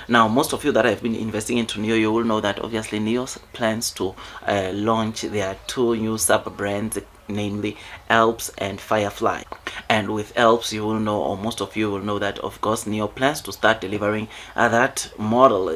Now, most of you that have been investing into NIO, you will know that obviously NIO plans to launch their two new sub brands, namely Alps and Firefly. And with Alps, you will know, or most of you will know, that of course NIO plans to start delivering that model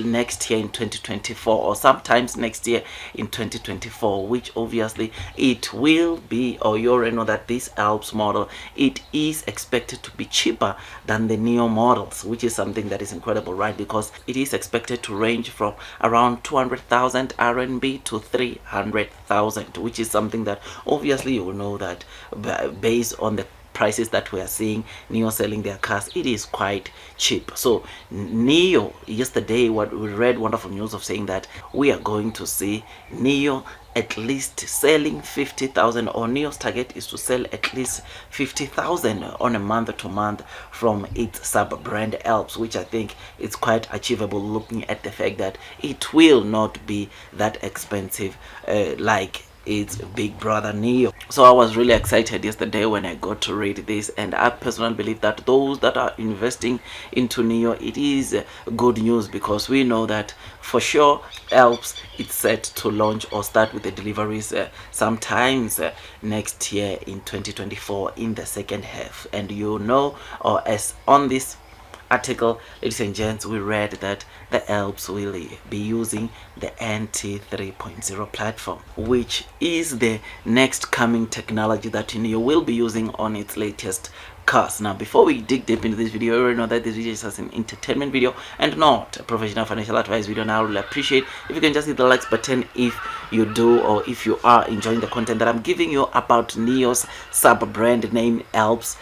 next year in 2024, or sometimes next year in 2024, which obviously it will be, or you already know that this Alps model, it is expected to be cheaper than the NIO models, which is something that is incredible, right? Because it is expected to range from around 200,000 RMB to 300,000, which is something that obviously you will know that based on the prices that we are seeing NIO selling their cars, it is quite cheap. So NIO, yesterday what we read wonderful news of saying that we are going to see NIO at least selling 50,000, or NIO's target is to sell at least 50,000 on a month to month from its sub brand Alps, which I think is quite achievable looking at the fact that it will not be that expensive like its big brother NIO. So I was really excited yesterday when I got to read this, and I personally believe that those that are investing into NIO, it is good news, because we know that for sure Alps it's set to launch or start with the deliveries sometimes next year in 2024 in the second half. And you know, or as on this article, ladies and gents, we read that the Alps will be using the NT 3.0 platform, which is the next coming technology that NIO will be using on its latest cars. Now, before we dig deep into this video, you already know that this video is just an entertainment video and not a professional financial advice video. Now, I would appreciate if you can just hit the likes button if you do, or if you are enjoying the content that I'm giving you about NIO's sub brand name Alps,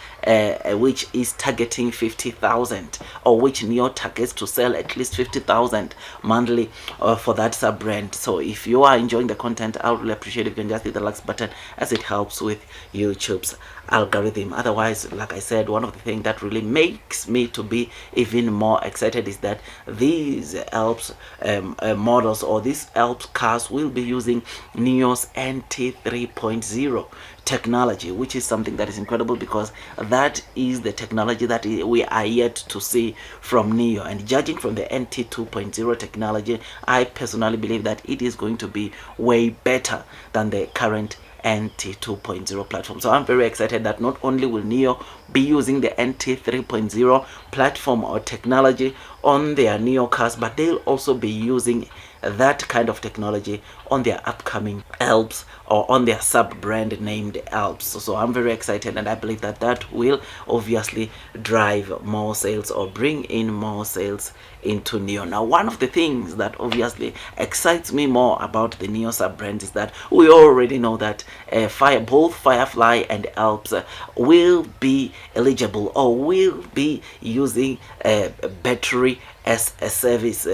which is targeting 50,000, or which NIO targets to sell at least 50,000 monthly for that sub brand. So if you are enjoying the content, I would really appreciate if you can just hit the likes button, as it helps with YouTube's algorithm. Otherwise, like I said, one of the things that really makes me to be even more excited is that these Alps models, or these Alps cars, will be using NIO's NT 3.0 technology, which is something that is incredible, because that is the technology that we are yet to see from NIO. And judging from the NT 2.0 technology, I personally believe that it is going to be way better than the current NT 2.0 platform. So I'm very excited that not only will NIO be using the NT 3.0 platform or technology on their NIO cars, but they'll also be using that kind of technology on their upcoming Alps, or on their sub brand named Alps. So I'm very excited, and I believe that that will obviously drive more sales, or bring in more sales into NIO. Now, one of the things that obviously excites me more about the NIO sub brand is that we already know that both Firefly and Alps will be eligible, or will be using battery as a service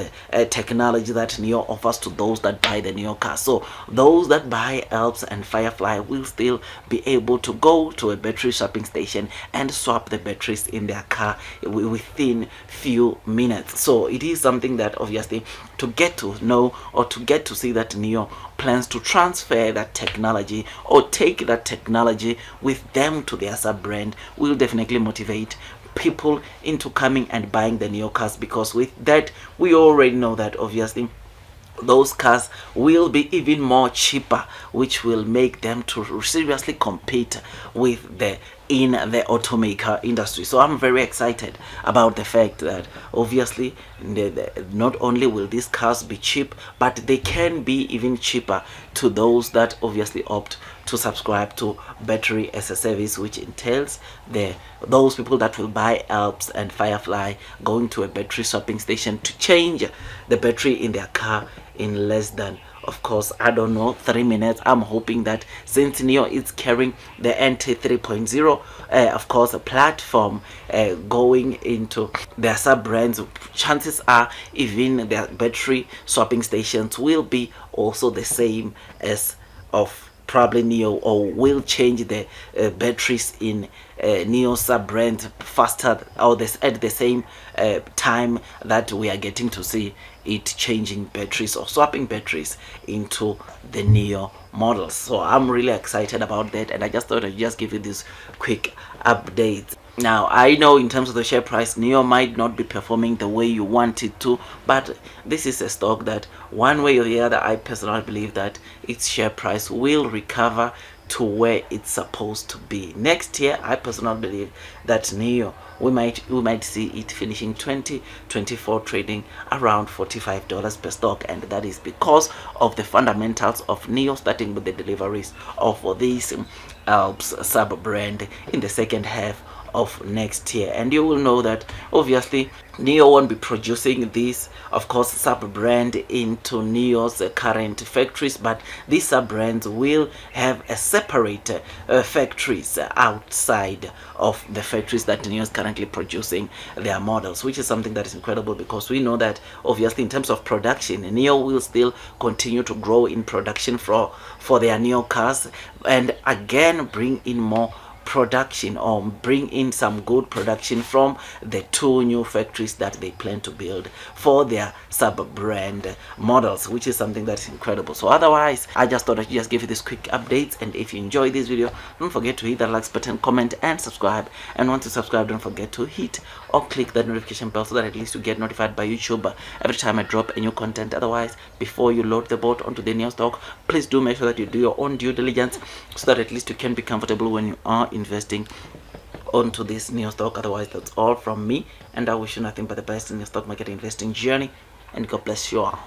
technology that NIO offers to those that buy the NIO car. So those that buy Alps and Firefly will still be able to go to a battery swapping station and swap the batteries in their car within few minutes. So it is something that obviously, to get to know, or to get to see that NIO plans to transfer that technology, or take that technology with them to their sub brand, will definitely motivate people into coming and buying the NIO cars, because with that we already know that obviously those cars will be even more cheaper, which will make them to seriously compete with the automaker industry. So I'm very excited about the fact that obviously not only will these cars be cheap, but they can be even cheaper to those that obviously opt to subscribe to battery as a service, which entails those people that will buy Alps and Firefly going to a battery swapping station to change the battery in their car in less than, of course, I don't know, 3 minutes. I'm hoping that since NIO is carrying the NT 3.0 of course, a platform going into their sub brands, chances are even their battery swapping stations will be also the same as of probably NIO, or will change the batteries in NIO sub brand faster, or at the same time that we are getting to see it changing batteries or swapping batteries into the NIO models. So I'm really excited about that, and I just thought I'd just give you this quick update Now, I know in terms of the share price, NEO might not be performing the way you want it to, but this is a stock that one way or the other, I personally believe that its share price will recover to where it's supposed to be. Next year, I personally believe that NEO, we might see it finishing 2024 trading around $45 per stock, and that is because of the fundamentals of NEO, starting with the deliveries of this Alps sub brand in the second half of next year. And you will know that obviously NEO won't be producing this, of course, sub brand into NEO's current factories, but these sub brands will have a separate factories outside of the factories that NEO is currently producing their models, which is something that is incredible, because we know that obviously in terms of production, NEO will still continue to grow in production for their NEO cars, and again bring in more production, or bring in some good production from the two new factories that they plan to build for their sub brand models, which is something that's incredible. So otherwise, I just thought I'd just give you this quick updates, and if you enjoyed this video, don't forget to hit that like button, comment and subscribe. And once you subscribe, don't forget to hit or click that notification bell so that at least you get notified by YouTube every time I drop a new content. Otherwise, before you load the boat onto the NEO stock, please do make sure that you do your own due diligence so that at least you can be comfortable when you are investing onto this NEO stock. Otherwise, that's all from me, and I wish you nothing but the best in your stock market investing journey, and God bless you all.